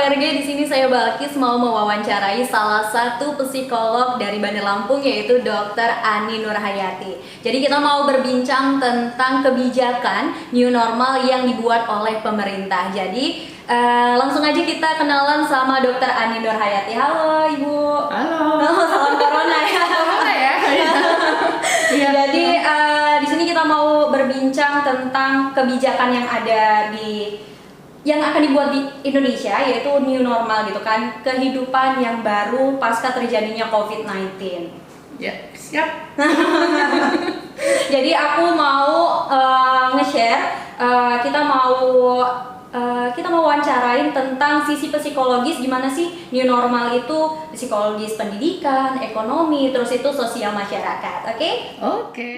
keluarga, di sini saya Balkis mau mewawancarai salah satu psikolog dari Bandar Lampung, yaitu Dr. Ani Nurhayati. Jadi kita mau berbincang tentang kebijakan new normal yang dibuat oleh pemerintah. Jadi langsung aja kita kenalan sama Dr. Ani Nurhayati. Halo Ibu. Halo. Salam corona ya. Corona ya. Jadi di sini kita mau berbincang tentang kebijakan yang akan dibuat di Indonesia, yaitu new normal gitu kan, kehidupan yang baru pasca terjadinya COVID-19. Ya, siap. Jadi aku mau nge-share, kita mau wawancarain tentang sisi psikologis, gimana sih new normal itu, psikologis pendidikan, ekonomi, terus itu sosial masyarakat. Oke? Oke.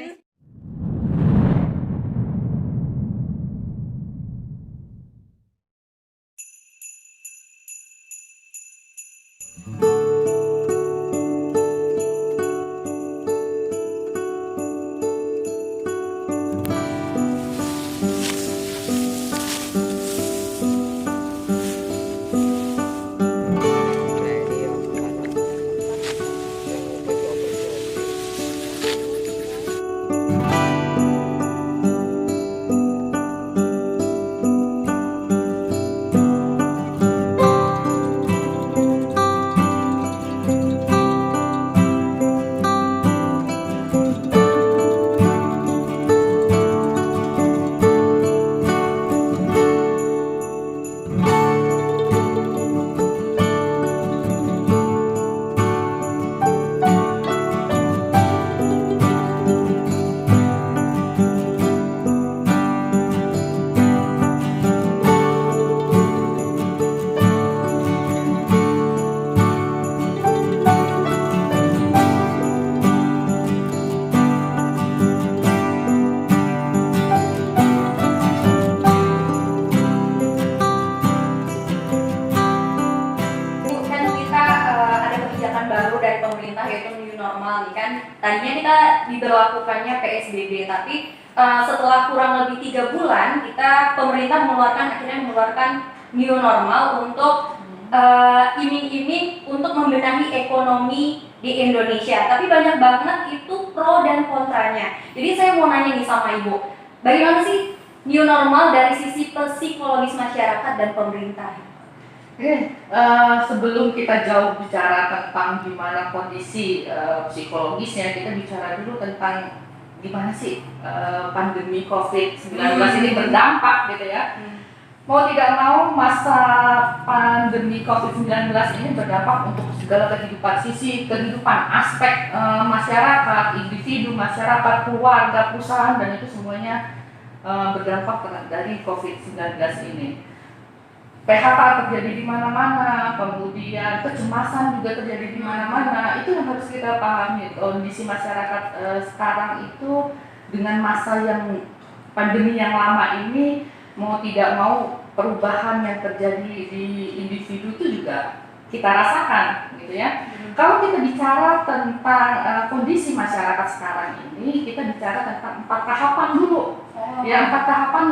Kan kita ada kebijakan baru dari pemerintah, yaitu new normal nih kan. Tadinya kita diberlakukannya PSBB, tapi setelah kurang lebih 3 bulan pemerintah akhirnya mengeluarkan new normal untuk iming-iming untuk membenahi ekonomi di Indonesia. Tapi banyak banget itu pro dan kontranya. Jadi saya mau nanya nih sama Ibu, bagaimana sih new normal dari sisi psikologis masyarakat dan pemerintah? Sebelum kita jauh bicara tentang gimana kondisi psikologisnya, kita bicara dulu tentang gimana sih pandemi COVID-19 ini berdampak gitu ya. Mau tidak mau, masa pandemi COVID-19 ini berdampak untuk segala kehidupan aspek masyarakat, individu, masyarakat, keluarga, perusahaan, dan itu semuanya berdampak dari COVID-19 ini. PHK terjadi di mana-mana, kemudian kecemasan juga terjadi di mana-mana. Itu yang harus kita pahami. Kondisi masyarakat sekarang itu dengan masa yang pandemi yang lama ini, mau tidak mau perubahan yang terjadi di individu itu juga kita rasakan, gitu ya. Kalau kita bicara tentang kondisi masyarakat sekarang ini, kita bicara tentang 4 tahapan dulu. Ya, 4 tahapan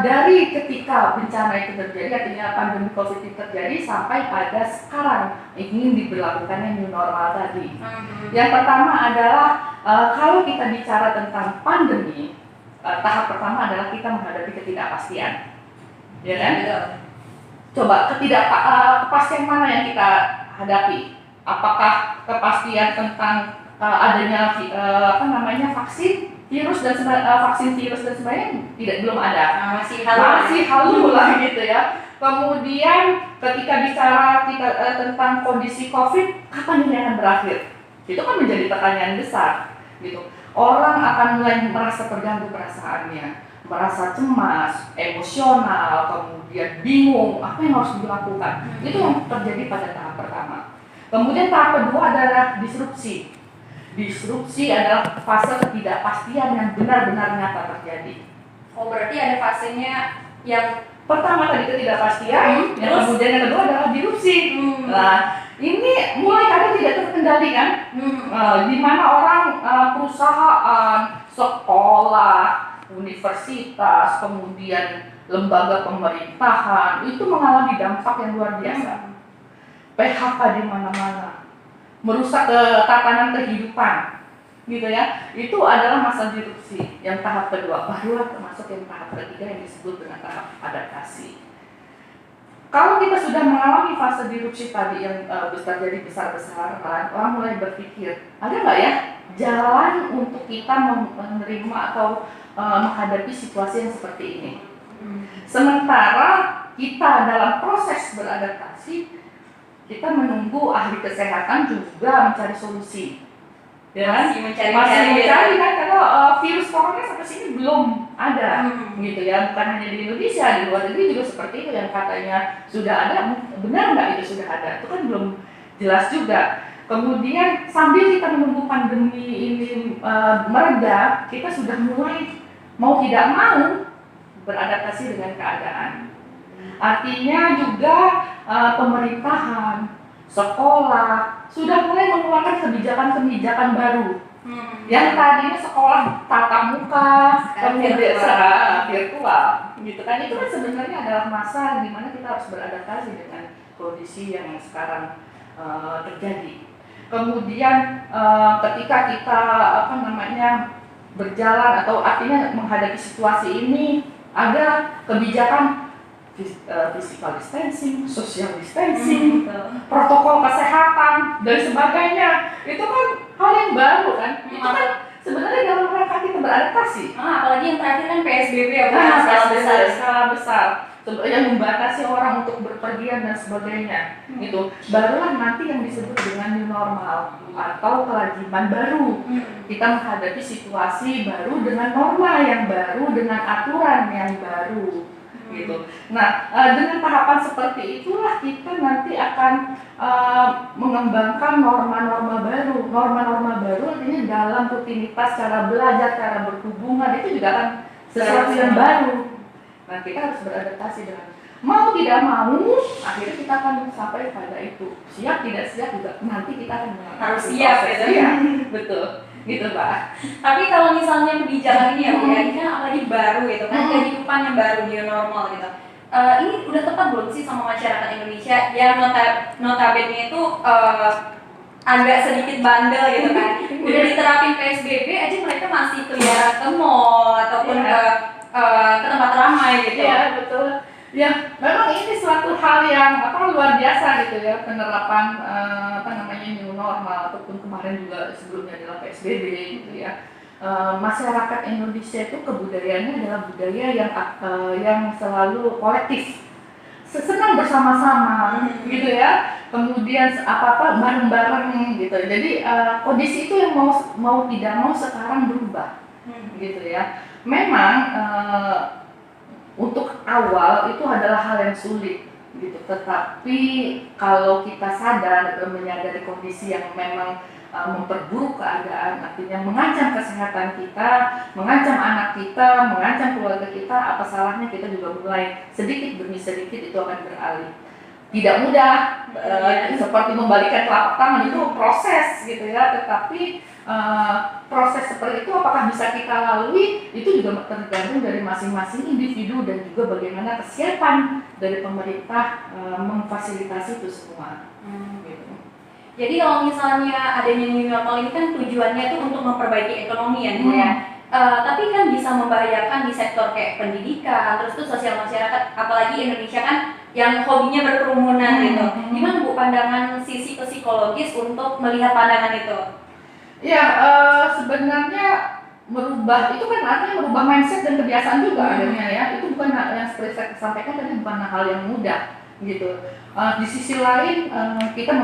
dari ketika bencana itu terjadi, artinya pandemi COVID itu terjadi, sampai pada sekarang ingin diberlakukannya new normal tadi. Yang pertama adalah kalau kita bicara tentang pandemi, tahap pertama adalah kita menghadapi ketidakpastian, ya kan? Coba kepastian mana yang kita hadapi? Apakah kepastian tentang adanya vaksin virus dan vaksin virus dan sebagainya? Belum ada. Masih halu lah gitu ya. Kemudian ketika bicara kita tentang kondisi COVID, kapan ini akan berakhir? Itu kan menjadi pertanyaan besar gitu. Orang akan mulai merasa terganggu perasaannya, merasa cemas, emosional, kemudian bingung apa yang harus dilakukan. Itu yang terjadi pada tahap pertama. Kemudian tahap kedua adalah disrupsi. Disrupsi adalah fase ketidakpastian yang benar-benar nyata terjadi. Oh, berarti ada fasenya yang pertama tadi ketidakpastian, yang kemudian yang kedua adalah disrupsi. Nah, ini mulai kadang tidak terkendali kan, di mana orang, perusahaan, sekolah, universitas, kemudian lembaga pemerintahan itu mengalami dampak yang luar biasa. PHK di mana-mana, merusak tatanan kehidupan, gitu ya. Itu adalah masa disrupsi yang tahap kedua. Barulah termasuk yang tahap ketiga yang disebut dengan tahap adaptasi. Kalau kita sudah mengalami fase disrupsi tadi yang terjadi besar-besaran, orang mulai berpikir, ada nggak ya jalan untuk kita menerima atau menghadapi situasi yang seperti ini? Sementara kita dalam proses beradaptasi, kita menunggu ahli kesehatan juga mencari solusi. Ya, masih mencari kan, karena virus corona sampai sini belum ada, gitu ya. Bukan hanya di Indonesia, di luar negeri juga seperti itu, yang katanya sudah ada, benar nggak itu sudah ada? Itu kan belum jelas juga. Kemudian sambil kita menunggu pandemi ini mereda, kita sudah mulai mau tidak mau beradaptasi dengan keadaan. Artinya juga pemerintahan, sekolah sudah mulai mengeluarkan kebijakan-kebijakan baru. Yang tadinya sekolah tatap muka, kemudian virtual, gitu kan. Itu kan sebenarnya adalah masa di mana kita harus beradaptasi dengan kondisi yang sekarang terjadi. Kemudian ketika kita berjalan atau artinya menghadapi situasi ini, ada kebijakan physical distancing, social distancing, protokol kesehatan dan sebagainya. Itu kan hal yang baru kan. Itu kan sebenarnya dalam rangka kita beradaptasi. Apalagi yang terakhir kan PSBB ya, skala besar yang membatasi orang untuk berpergian dan sebagainya. Gitu. Barulah nanti yang disebut dengan new normal atau kelaziman baru. Kita menghadapi situasi baru dengan norma yang baru, dengan aturan yang baru. Gitu. Nah, dengan tahapan seperti itulah kita nanti akan mengembangkan norma-norma baru. Norma-norma baru artinya dalam rutinitas cara belajar, cara berhubungan itu juga akan sesuatu yang baru. Nah, kita harus beradaptasi dengan mau tidak mau, akhirnya kita akan sampai pada itu. Siap tidak siap juga nanti kita akan harus siap gitu ya. Betul. Gitu, Pak. Tapi kalau misalnya kebijakan ini ya, ini kan apalagi baru gitu kan, kehidupan yang baru, new normal gitu. Ini udah tepat belum sih sama masyarakat Indonesia yang notabene itu agak sedikit bandel gitu kan. Udah diterapin PSBB aja mereka masih keliaran ke mall ataupun ke tempat ramai gitu. Iya, betul. Ya, memang ini suatu hal yang luar biasa gitu ya, penerapan new normal ataupun kemarin juga sebelumnya adalah PSBB gitu ya. Masyarakat Indonesia itu kebudayaannya adalah budaya yang selalu kolektif, senang bersama-sama gitu ya. Kemudian apa-apa bareng-bareng gitu. Jadi kondisi itu yang mau tidak mau sekarang berubah gitu ya. Memang untuk awal itu adalah hal yang sulit gitu, tetapi kalau kita sadar dan menyadari kondisi yang memang memperburuk keadaan, artinya mengancam kesehatan kita, mengancam anak kita, mengancam keluarga kita, apa salahnya kita juga mulai sedikit demi sedikit itu akan beralih. Tidak mudah, seperti membalikan telapak tangan itu proses gitu ya, tetapi proses seperti itu apakah bisa kita lalui itu juga tergantung dari masing-masing individu dan juga bagaimana kesiapan dari pemerintah memfasilitasi itu semua. Gitu. Jadi kalau misalnya adanya new normal ini kan tujuannya itu untuk memperbaiki ekonomi ya, tapi kan bisa membahayakan di sektor kayak pendidikan, terus tuh sosial masyarakat, apalagi Indonesia kan yang hobinya berkerumunan gitu. Gimana Bu pandangan sisi psikologis untuk melihat pandangan itu? Ya, sebenarnya merubah itu kan artinya merubah mindset dan kebiasaan juga adanya ya. Itu bukan yang seperti saya sampaikan tadi, bukan hal yang mudah gitu. Di sisi lain kita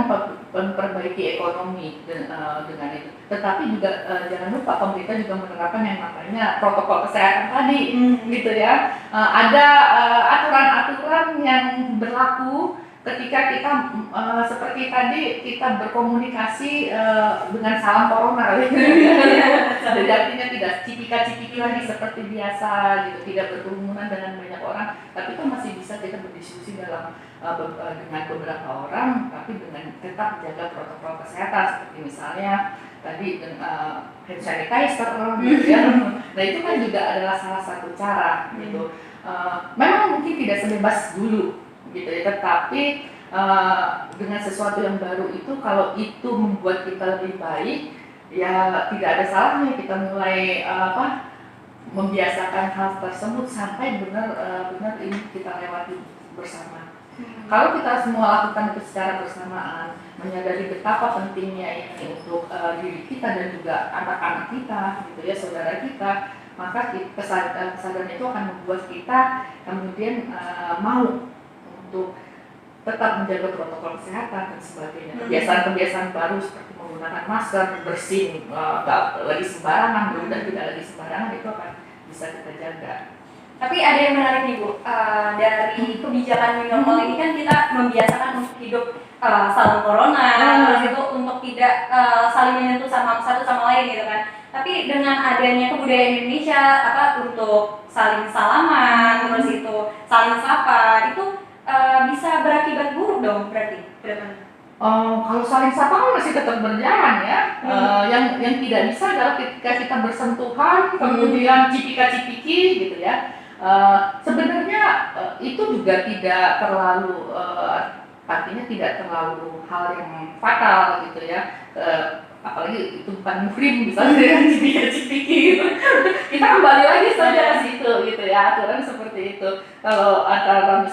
memperbaiki ekonomi dengan itu. Tetapi juga jangan lupa pemerintah juga menerapkan yang namanya protokol kesehatan tadi gitu ya. Ada aturan-aturan yang berlaku ketika kita seperti tadi kita berkomunikasi dengan salam corona gitu. Jadi artinya tidak cipika-cipiki lagi seperti biasa gitu, tidak berkerumunan dengan banyak orang, tapi kan masih bisa kita berdiskusi dengan beberapa orang, tapi dengan tetap menjaga protokol kesehatan seperti misalnya tadi hand sanitizer gitu ya. Nah itu kan juga adalah salah satu cara gitu. Memang mungkin tidak sebebas dulu gitu ya, tetapi dengan sesuatu yang baru itu, kalau itu membuat kita lebih baik, ya tidak ada salahnya kita mulai membiasakan hal tersebut sampai benar ini kita lewati bersama. Kalau kita semua lakukan itu secara bersamaan, menyadari betapa pentingnya ini untuk diri kita dan juga anak-anak kita, gitu ya, saudara kita, maka kesadaran itu akan membuat kita kemudian mau untuk tetap menjaga protokol kesehatan dan sebagainya. Kebiasaan-kebiasaan baru seperti menggunakan masker, bersih, nggak lagi sembarangan, dan tidak lagi sembarangan, itu akan bisa kita jaga. Tapi ada yang menarik nih Bu, dari kebijakan new normal ini kan kita membiasakan untuk hidup saling corona, terus itu untuk tidak saling menyentuh satu sama lain gitu kan. Tapi dengan adanya kebudayaan Indonesia untuk saling salaman, terus itu saling sapa, itu bisa berakibat buruk dong berarti ke depan. Kalau saling sapa kan masih tetap berjalan ya. Yang tidak bisa adalah ketika kita bersentuhan, kemudian cipika-cipiki gitu ya. Sebenarnya itu juga tidak terlalu artinya tidak terlalu hal yang fatal gitu ya. Apalagi itu bukan muhrim misalnya dengan cipika-cipiki gitu. Kita kembali lagi saja ke situ gitu ya, aturan seperti itu. Kalau antara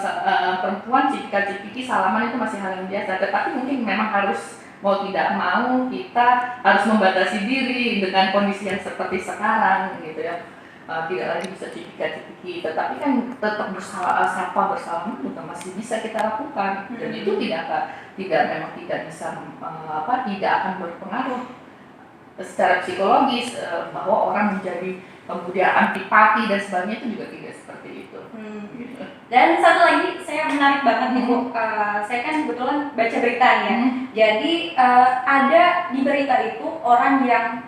perempuan cipika-cipiki salaman itu masih hal yang biasa, tetapi mungkin memang harus mau tidak mau kita harus membatasi diri dengan kondisi yang seperti sekarang gitu ya. Tidak lagi bisa cipika-cipiki, tetapi kan tetap sapa bersalaman juga masih bisa kita lakukan, dan itu memang tidak bisa tidak akan berpengaruh secara psikologis bahwa orang menjadi kemudian antipati dan sebagainya, itu juga tidak seperti itu. Gitu. Dan satu lagi saya menarik banget nih Bu, saya kan kebetulan baca berita ya. Jadi ada di berita itu orang yang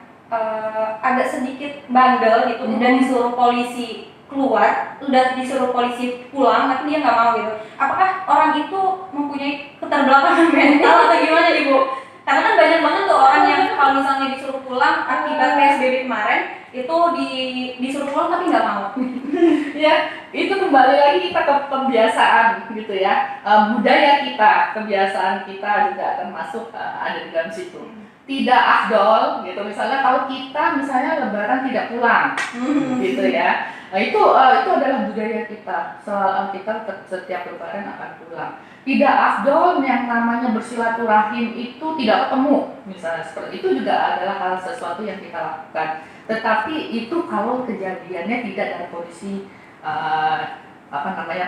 agak sedikit bandel gitu, dan disuruh polisi keluar, udah disuruh polisi pulang, tapi dia nggak mau gitu. Apakah orang itu mempunyai keterbelakangan mental atau gimana nih Bu? Karena kan banyak banget tuh orang yang kalau misalnya disuruh pulang akibat PSBB kemarin itu disuruh pulang tapi nggak mau. Ya, itu kembali lagi kita ke kebiasaan gitu ya, budaya kita, kebiasaan kita juga termasuk ada di dalam situ. Tidak afdol gitu, misalnya kalau kita misalnya lebaran tidak pulang gitu ya, nah, itu adalah budaya kita, soal kita setiap lebaran akan pulang. Tidak afdol yang namanya bersilaturahim itu tidak ketemu, misalnya seperti itu juga adalah hal sesuatu yang kita lakukan. Tetapi itu kalau kejadiannya tidak dalam kondisi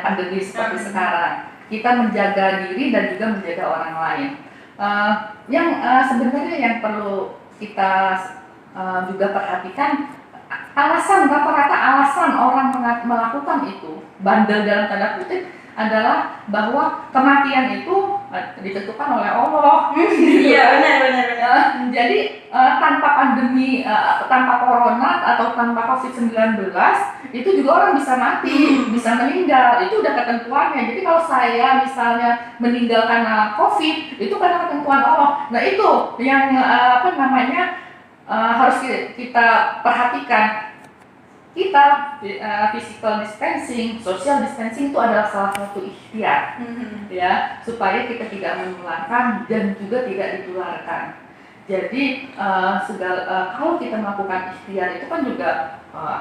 pandemi seperti sekarang, kita menjaga diri dan juga menjaga orang lain. Sebenarnya yang perlu kita juga perhatikan, rata-rata alasan orang melakukan itu bandel dalam tanda kutip adalah bahwa kematian itu ditentukan oleh Allah. Iya, benar. Jadi tanpa pandemi, tanpa corona atau tanpa COVID-19 itu juga orang bisa mati, bisa meninggal. Itu udah ketentuannya. Jadi kalau saya misalnya meninggal karena COVID, itu karena ketentuan Allah. Nah itu yang harus kita perhatikan. Kita physical distancing, social distancing itu adalah salah satu ikhtiar ya, supaya kita tidak menularkan dan juga tidak ditularkan. Jadi kalau kita melakukan ikhtiar itu kan juga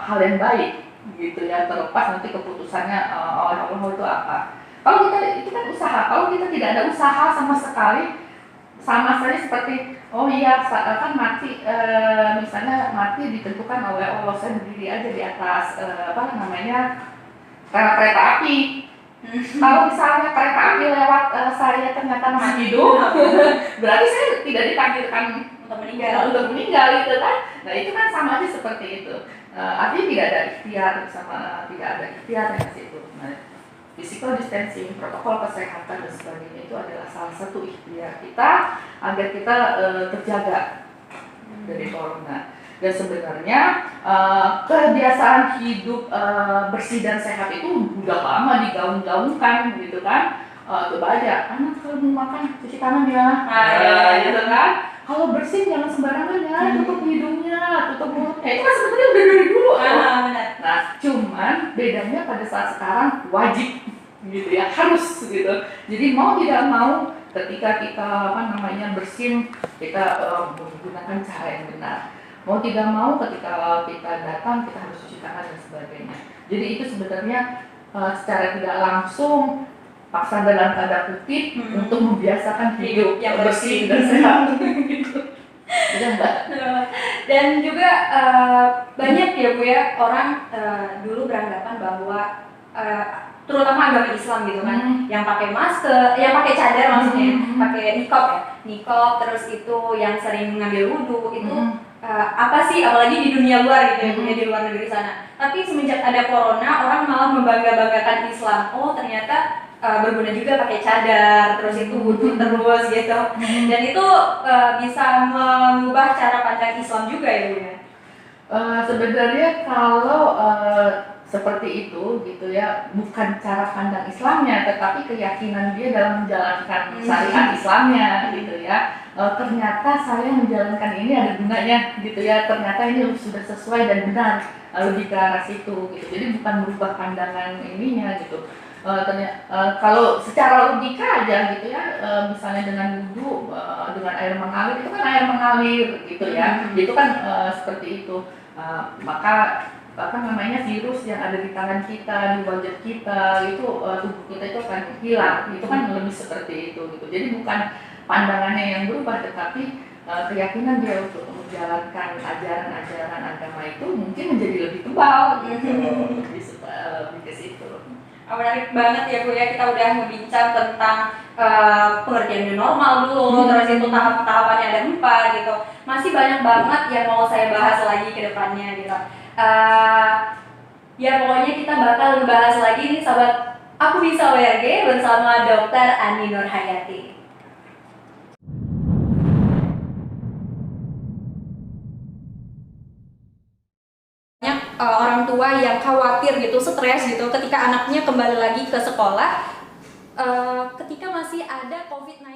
hal yang baik gitu ya, terlepas nanti keputusannya oleh Allah itu apa. Kalau kita itu kan usaha, kalau kita tidak ada usaha sama sekali, sama saja seperti kan mati, misalnya mati ditentukan oleh Allah, saya berdiri aja di atas kereta api. Kalau misalnya kereta api lewat saya ternyata masih hidup, berarti saya tidak ditakdirkan untuk meninggal gitu kan. Nah itu kan sama aja seperti itu. Artinya tidak ada ikhtiar tidak ada ikhtiar yang ke situ. Nah, physical distancing, protokol kesehatan dan sebagainya itu adalah salah satu ikhtiar kita agar kita terjaga dari corona. Dan sebenarnya kebiasaan hidup bersih dan sehat itu udah lama digaung-gaungkan gitu kan. Coba aja, anak kalau mau makan cuci tangan ya, gitu kan. kalau bersin jangan sembarangan ya, tutup hidungnya, tutup mulutnya. Itu kan sebenarnya udah dari dulu. Benar. Nah, cuman bedanya pada saat sekarang wajib gitu ya, harus gitu. Jadi mau tidak mau ketika kita bersin, kita menggunakan cara yang benar. Mau tidak mau ketika kita datang kita harus cuci tangan dan sebagainya. Jadi itu sebenarnya secara tidak langsung paksa dalam tanda kutip untuk membiasakan hidup yang bersih dan sehat. Gitu. Mbak. Dan juga banyak ya Bu ya orang dulu beranggapan bahwa terutama agama Islam gitu kan, yang pakai masker, yang pakai cadar maksudnya, pakai niqab terus itu yang sering mengambil wudhu itu apa sih, apalagi di dunia luar gitu ya Bu ya, di luar negeri sana. Tapi semenjak ada corona orang malah membangga-banggakan Islam. Oh ternyata berguna juga pakai cadar, terus itu wudhu terus gitu, dan itu bisa mengubah cara pandang Islam juga ya Bu ya. Sebenarnya kalau seperti itu gitu ya, bukan cara pandang Islamnya, tetapi keyakinan dia dalam menjalankan syariat Islamnya gitu ya. Ternyata saya menjalankan ini ada gunanya gitu ya, ternyata ini sudah sesuai dan benar, lebih ke arah situ gitu. Jadi bukan merubah pandangan ininya gitu. Kalau secara logika aja gitu ya, misalnya dengan wudhu dengan air mengalir, itu kan air mengalir gitu ya, itu kan seperti itu. Maka virus yang ada di tangan kita, di wajah kita itu, tubuh kita itu akan hilang, itu kan lebih seperti itu gitu. Jadi bukan pandangannya yang berubah, tetapi keyakinan dia untuk menjalankan ajaran-ajaran agama itu mungkin menjadi lebih tebal gitu. Lebih ke situ. Menarik banget ya Bu ya, kita udah membincang tentang pengertian new normal dulu, terus itu tahap-tahapannya ada 4 gitu. Masih banyak banget yang mau saya bahas lagi ke depannya gitu. Ya pokoknya kita bakal ngebahas lagi nih sahabat Aku Bisa WRG bersama Dr. Ani Nurhayati. Orang tua yang khawatir gitu, stres gitu ketika anaknya kembali lagi ke sekolah ketika masih ada COVID-19.